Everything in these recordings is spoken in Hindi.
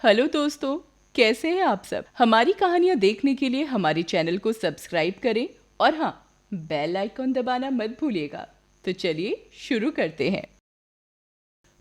हेलो दोस्तों, कैसे हैं आप सब। हमारी कहानियां देखने के लिए हमारे चैनल को सब्सक्राइब करें और हाँ, बेल आइकॉन दबाना मत भूलिएगा। तो चलिए शुरू करते हैं।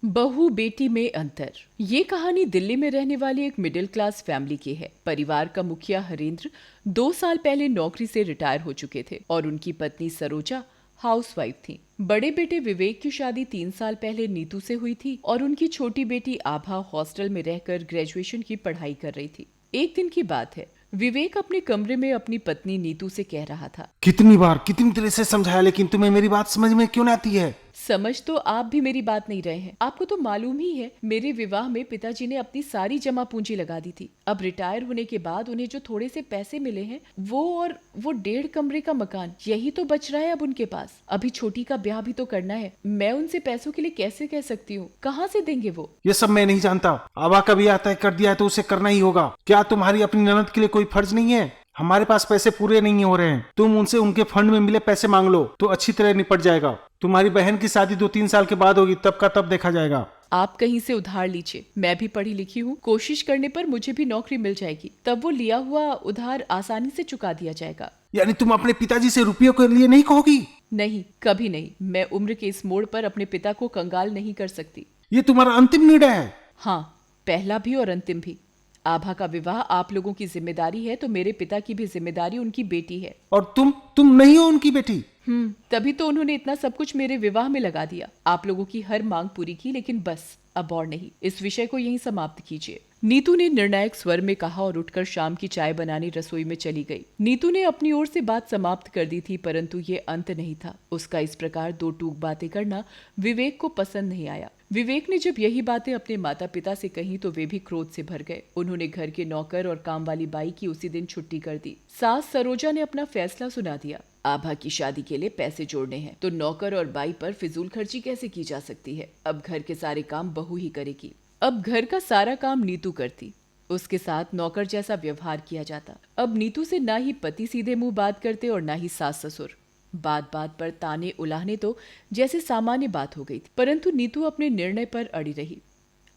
बहू बेटी में अंतर। ये कहानी दिल्ली में रहने वाली एक मिडिल क्लास फैमिली की है। परिवार का मुखिया हरेंद्र 2 साल पहले नौकरी से रिटायर हो चुके थे और उनकी पत्नी सरोजा हाउसवाइफ थी। बड़े बेटे विवेक की शादी 3 साल पहले नीतू से हुई थी और उनकी छोटी बेटी आभा हॉस्टल में रहकर ग्रेजुएशन की पढ़ाई कर रही थी। एक दिन की बात है, विवेक अपने कमरे में अपनी पत्नी नीतू से कह रहा था। कितनी बार कितनी तरह से समझाया लेकिन तुम्हें मेरी बात समझ में क्यों नहीं आती है। समझ तो आप भी मेरी बात नहीं रहे हैं। आपको तो मालूम ही है, मेरे विवाह में पिताजी ने अपनी सारी जमा पूंजी लगा दी थी। अब रिटायर होने के बाद उन्हें जो थोड़े से पैसे मिले हैं, वो 1.5 कमरे का मकान, यही तो बच रहा है अब उनके पास। अभी छोटी का ब्याह भी तो करना है। मैं उनसे पैसों के लिए कैसे कह सकती हूँ, कहाँ से देंगे वो। ये सब मैं नहीं जानता। आबा कभी आता है कर दिया है तो उसे करना ही होगा। क्या तुम्हारी अपनी ननद के लिए कोई फर्ज नहीं है। हमारे पास पैसे पूरे नहीं हो रहे हैं, तुम उनसे उनके फंड में मिले पैसे मांग लो तो अच्छी तरह निपट जाएगा। तुम्हारी बहन की शादी 2-3 साल के बाद होगी, तब का तब देखा जाएगा। आप कहीं से उधार लीजिए, मैं भी पढ़ी लिखी हूँ। कोशिश करने पर मुझे भी नौकरी मिल जाएगी, तब वो लिया हुआ उधार आसानी से चुका दिया जाएगा। यानी तुम अपने पिताजी से रुपयों के लिए नहीं कहोगी। नहीं, कभी नहीं। मैं उम्र के इस मोड़ पर अपने पिता को कंगाल नहीं कर सकती। ये तुम्हारा अंतिम निर्णय है। हाँ, पहला भी और अंतिम भी। आभा का विवाह आप लोगों की जिम्मेदारी है, तो मेरे पिता की भी जिम्मेदारी उनकी बेटी है। और तुम नहीं हो उनकी बेटी। तभी तो उन्होंने इतना सब कुछ मेरे विवाह में लगा दिया। आप लोगों की हर मांग पूरी की, लेकिन बस अब और नहीं। इस विषय को यहीं समाप्त कीजिए, नीतू ने निर्णायक स्वर में कहा और उठकर शाम की चाय बनाने रसोई में चली गई। नीतू ने अपनी ओर से बात समाप्त कर दी थी, परंतु ये अंत नहीं था। उसका इस प्रकार दो टूक बातें करना विवेक को पसंद नहीं आया। विवेक ने जब यही बातें अपने माता पिता से कही तो वे भी क्रोध से भर गए। उन्होंने घर के नौकर और काम वाली बाई की उसी दिन छुट्टी कर दी। सास सरोजा ने अपना फैसला सुना दिया। आभा की शादी के लिए पैसे जोड़ने हैं, तो नौकर और बाई पर फिजूल खर्ची कैसे की जा सकती है। अब घर के सारे काम बहू ही करेगी। अब घर का सारा काम नीतू करती, उसके साथ नौकर जैसा व्यवहार किया जाता। अब नीतू से ना ही पति सीधे मुंह बात करते और ना ही सास ससुर। बात बात पर ताने उलाहने तो जैसे सामान्य बात हो गई थी, परंतु नीतू अपने निर्णय पर अड़ी रही।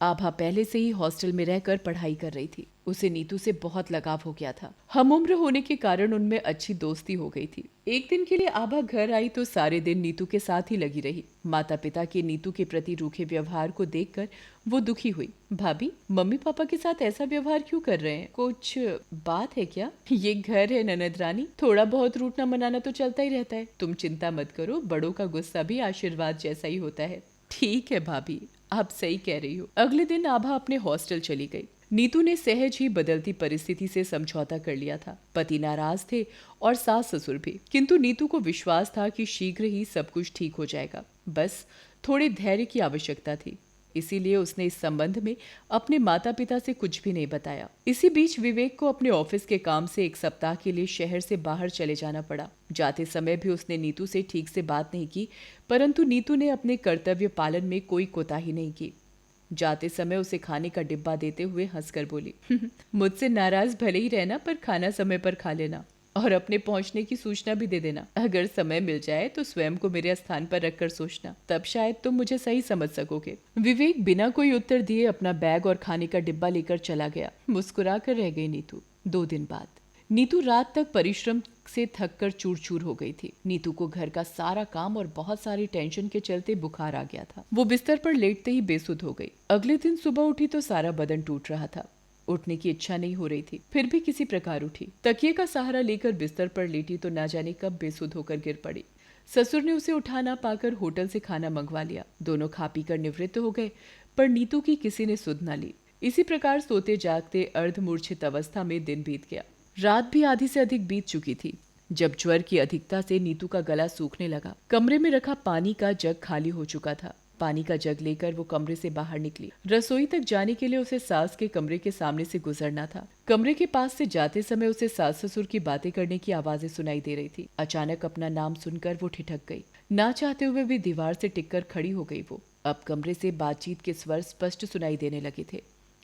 आभा पहले से ही हॉस्टल में रहकर पढ़ाई कर रही थी। उसे नीतू से बहुत लगाव हो गया था। हम उम्र होने के कारण उनमें अच्छी दोस्ती हो गई थी। एक दिन के लिए आभा घर आई तो सारे दिन नीतू के साथ ही लगी रही। माता पिता के नीतू के प्रति रूखे व्यवहार को देखकर वो दुखी हुई। भाभी, मम्मी पापा के साथ ऐसा व्यवहार क्यों कर रहे हैं? कुछ बात है क्या? ये घर है ननद रानी, थोड़ा बहुत रूठना मनाना तो चलता ही रहता है। तुम चिंता मत करो, बड़ों का गुस्सा भी आशीर्वाद जैसा ही होता है। ठीक है भाभी, आप सही कह रही हो। अगले दिन आभा अपने हॉस्टल चली गई। नीतू ने सहज ही बदलती परिस्थिति से समझौता कर लिया था। पति नाराज थे और सास ससुर भी, किंतु नीतू को विश्वास था कि शीघ्र ही सब कुछ ठीक हो जाएगा। बस थोड़े धैर्य की आवश्यकता थी। इसीलिए उसने इस संबंध में अपने माता पिता से कुछ भी नहीं बताया। इसी बीच विवेक को अपने ऑफिस के काम से 1 सप्ताह के लिए शहर से बाहर चले जाना पड़ा। जाते समय भी उसने नीतू से ठीक से बात नहीं की, परंतु नीतू ने अपने कर्तव्य पालन में कोई कोताही नहीं की। जाते समय उसे खाने का डिब्बा देते हुए हंसकर बोली, मुझसे नाराज भले ही रहना, पर खाना समय पर खा लेना और अपने पहुंचने की सूचना भी दे देना। अगर समय मिल जाए तो स्वयं को मेरे स्थान पर रखकर सोचना, तब शायद तुम मुझे सही समझ सकोगे। विवेक बिना कोई उत्तर दिए अपना बैग और खाने का डिब्बा लेकर चला गया। मुस्कुरा कर रह गई नीतू। 2 दिन बाद नीतू रात तक परिश्रम से थककर चूर चूर हो गई थी। नीतू को घर का सारा काम और बहुत सारी टेंशन के चलते बुखार आ गया था। वो बिस्तर पर लेटते ही बेसुध हो गई। अगले दिन सुबह उठी तो सारा बदन टूट रहा था। उठने की इच्छा नहीं हो रही थी, फिर भी किसी प्रकार उठी। तकिए का सहारा लेकर बिस्तर पर लेटी तो ना जाने कब बेसुध होकर गिर पड़ी। ससुर ने उसे उठा ना पाकर होटल से खाना मंगवा लिया। दोनों खा पी कर निवृत्त हो गए, पर नीतू की किसी ने सुध न ली। इसी प्रकार सोते जागते अर्धमूर्छित अवस्था में दिन बीत गया। रात भी आधी से अधिक बीत चुकी थी जब ज्वर की अधिकता से नीतू का गला सूखने लगा। कमरे में रखा पानी का जग खाली हो चुका था। पानी का जग लेकर वो कमरे से बाहर निकली। रसोई तक जाने के लिए उसे सास के कमरे के सामने से गुजरना था। कमरे के पास से जाते समय उसे सास ससुर की बातें करने की आवाजें सुनाई दे रही थी। अचानक अपना नाम सुनकर वो ठिठक गई। ना चाहते हुए भी दीवार से टिककर खड़ी हो गई। वो अब कमरे से बातचीत के स्वर स्पष्ट सुनाई देने लगे थे,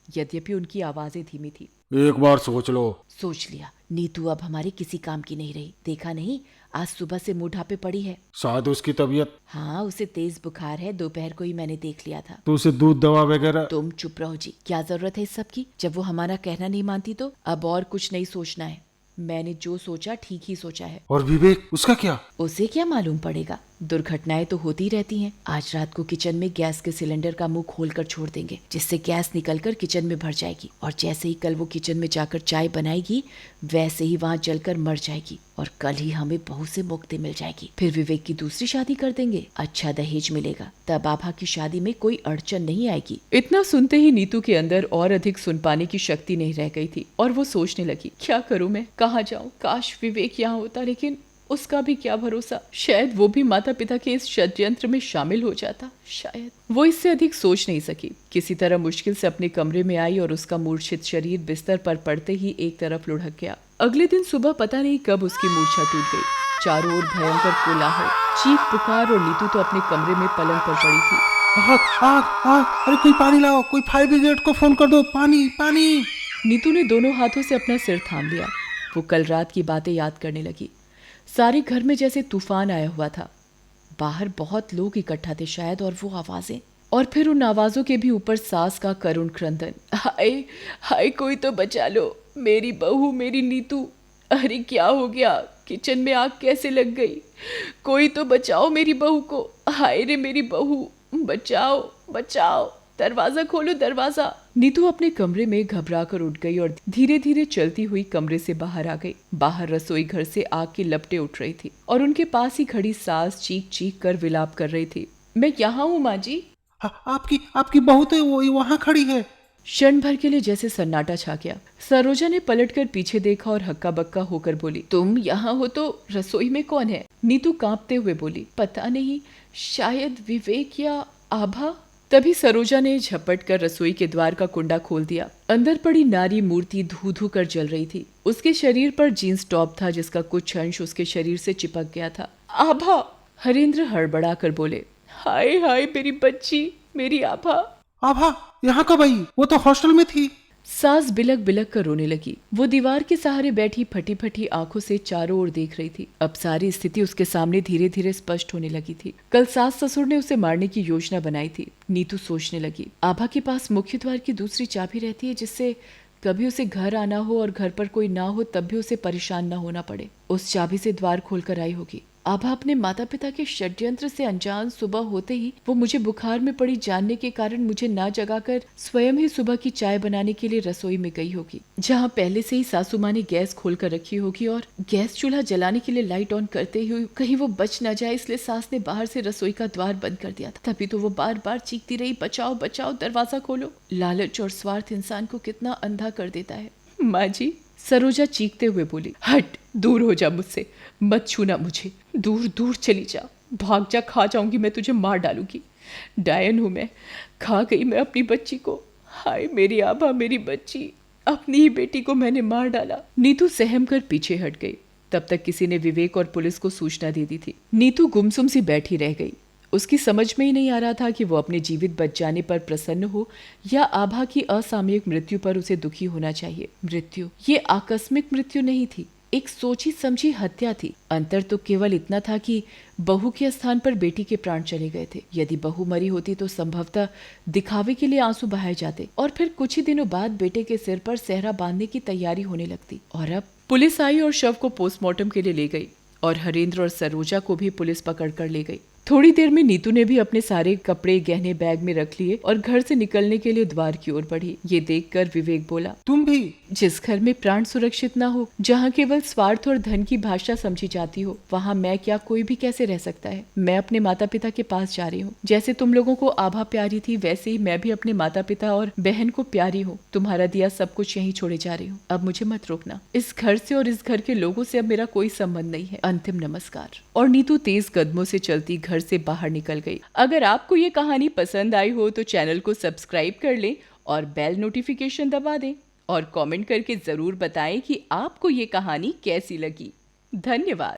यद्यपि उनकी आवाजें धीमी थी। एक बार सोच लो। सोच लिया। नीतू अब हमारे किसी काम की नहीं रही। देखा नहीं, आज सुबह से मुंह ढापे पड़ी है। शायद उसकी तबीयत। हाँ, उसे तेज बुखार है, दोपहर को ही मैंने देख लिया था। तो उसे दूध दवा वगैरह। तुम चुप रहो जी, क्या जरूरत है इस सब की? जब वो हमारा कहना नहीं मानती तो अब और कुछ नहीं सोचना है। मैंने जो सोचा ठीक ही सोचा है। और विवेक, उसका क्या? उसे क्या मालूम पड़ेगा, दुर्घटनाएं तो होती रहती हैं। आज रात को किचन में गैस के सिलेंडर का मुंह खोलकर छोड़ देंगे, जिससे गैस निकलकर किचन में भर जाएगी, और जैसे ही कल वो किचन में जाकर चाय बनाएगी वैसे ही वहाँ जलकर मर जाएगी, और कल ही हमें बहू से मुक्ति मिल जाएगी। फिर विवेक की दूसरी शादी कर देंगे, अच्छा दहेज मिलेगा, तब आभा की शादी में कोई अड़चन नहीं आएगी। इतना सुनते ही नीतू के अंदर और अधिक सुन पाने की शक्ति नहीं रह गई थी, और वो सोचने लगी, क्या करूं मैं, कहाँ जाऊं? काश विवेक यहाँ होता, लेकिन उसका भी क्या भरोसा, शायद वो भी माता पिता के इस षड्यंत्र में शामिल हो जाता। शायद वो इससे अधिक सोच नहीं सकी। किसी तरह मुश्किल से अपने कमरे में आई और उसका मूर्छित शरीर बिस्तर पर पड़ते ही एक तरफ लुढ़क गया। अगले दिन सुबह पता नहीं कब उसकी मूर्छा टूट गई। चारों ओर भयंकर कोलाहल, चीख पुकार, और नीतू तो अपने कमरे में पलंग पर पड़ी थी। आग आग आग, अरे कोई पानी लाओ, कोई फायर ब्रिगेड को फोन कर दो, पानी पानी। नीतू ने दोनों हाथों से अपना सिर थाम लिया। वो कल रात की बातें याद करने लगी। सारे घर में जैसे तूफान आया हुआ था। बाहर बहुत लोग इकट्ठा थे शायद, और वो आवाजें, और फिर उन आवाजों के भी ऊपर सास का करुण क्रंदन। हाय हाय, कोई तो बचा लो, मेरी बहू, मेरी नीतू। अरे क्या हो गया, किचन में आग कैसे लग गई? कोई तो बचाओ मेरी बहू को। हाय रे मेरी बहू, बचाओ बचाओ, दरवाजा खोलो, दरवाजा। नीतू अपने कमरे में घबरा कर उठ गई और धीरे धीरे चलती हुई कमरे से बाहर आ गई। बाहर रसोई घर से आग की लपटें उठ रही थी, और उनके पास ही खड़ी सास चीख चीख कर विलाप कर रही थी। मैं यहाँ हूँ माँ जी। आपकी आपकी बहू तो वहाँ खड़ी है। क्षण भर के लिए जैसे सन्नाटा छा गया। सरोजा ने पलटकर पीछे देखा और हक्का बक्का होकर बोली, तुम यहाँ हो तो रसोई में कौन है? नीतू कांपते हुए बोली, पता नहीं, शायद विवेक या आभा। तभी सरोजा ने झपट कर रसोई के द्वार का कुंडा खोल दिया। अंदर पड़ी नारी मूर्ति धू धू कर जल रही थी। उसके शरीर पर जींस टॉप था, जिसका कुछ अंश उसके शरीर से चिपक गया था। आभा! हरेंद्र हड़बड़ा कर बोले, हाय हाय मेरी बच्ची, मेरी आभा। आभा यहाँ कब आई? वो तो हॉस्टल में थी। सास बिलक बिलक कर रोने लगी। वो दीवार के सहारे बैठी फटी फटी आंखों से चारों ओर देख रही थी। अब सारी स्थिति उसके सामने धीरे धीरे स्पष्ट होने लगी थी। कल सास ससुर ने उसे मारने की योजना बनाई थी। नीतू सोचने लगी, आभा के पास मुख्य द्वार की दूसरी चाबी रहती है, जिससे कभी उसे घर आना हो और घर पर कोई ना हो तब भी उसे परेशान न होना पड़े। उस चाबी से द्वार खोलकर आई होगी। आभा अपने माता पिता के षड्यंत्र से अनजान सुबह होते ही वो मुझे बुखार में पड़ी जानने के कारण मुझे ना जगाकर स्वयं ही सुबह की चाय बनाने के लिए रसोई में गई होगी, जहाँ पहले से ही सासू माँ ने गैस खोल कर रखी होगी, और गैस चूल्हा जलाने के लिए लाइट ऑन करते हुए कहीं वो बच न जाए, इसलिए सास ने बाहर से रसोई का द्वार बंद कर दिया था। तभी तो वो बार बार चीखती रही, बचाओ बचाओ, दरवाजा खोलो। लालच और स्वार्थ इंसान को कितना अंधा कर देता है। माँ जी, सरोजा चीखते हुए बोली, हट, दूर हो जा मुझसे, मत छूना मुझे, दूर दूर चली जा, भाग जा, खा जाऊंगी मैं तुझे, मार डालूंगी। डायन हूं मैं, खा गई मैं अपनी बच्ची को। हाय मेरी आभा, मेरी बच्ची, अपनी ही बेटी को मैंने मार डाला। नीतू सहम कर पीछे हट गई। तब तक किसी ने विवेक और पुलिस को सूचना दे दी थी। नीतू गुमसुम सी बैठी रह गई। उसकी समझ में ही नहीं आ रहा था कि वो अपने जीवित बच जाने पर प्रसन्न हो या आभा की असामयिक मृत्यु पर उसे दुखी होना चाहिए। मृत्यु, ये आकस्मिक मृत्यु नहीं थी, एक सोची समझी हत्या थी। अंतर तो केवल इतना था कि बहू के स्थान पर बेटी के प्राण चले गए थे। यदि बहू मरी होती तो संभवतः दिखावे के लिए आंसू बहाए जाते, और फिर कुछ ही दिनों बाद बेटे के सिर पर सेहरा बांधने की तैयारी होने लगती। और अब पुलिस आई और शव को पोस्टमार्टम के लिए ले गई, और हरेंद्र और सरोजा को भी पुलिस पकड़ कर ले गई। थोड़ी देर में नीतू ने भी अपने सारे कपड़े गहने बैग में रख लिए और घर से निकलने के लिए द्वार की ओर बढ़ी। ये देखकर विवेक बोला, तुम भी? जिस घर में प्राण सुरक्षित ना हो, जहाँ केवल स्वार्थ और धन की भाषा समझी जाती हो, वहाँ मैं क्या, कोई भी कैसे रह सकता है? मैं अपने माता पिता के पास जा रही हूँ। जैसे तुम लोगों को आभा प्यारी थी, वैसे ही मैं भी अपने माता पिता और बहन को प्यारी हूँ। तुम्हारा दिया सब कुछ यहीं छोड़े जा रही हूँ। अब मुझे मत रोकना। इस घर से और इस घर के लोगों से अब मेरा कोई संबंध नहीं है। अंतिम नमस्कार। और नीतू तेज कदमों से चलती घर से बाहर निकल गई। अगर आपको ये कहानी पसंद आई हो तो चैनल को सब्सक्राइब कर लें और बेल नोटिफिकेशन दबा दें, और कमेंट करके जरूर बताएं कि आपको ये कहानी कैसी लगी। धन्यवाद।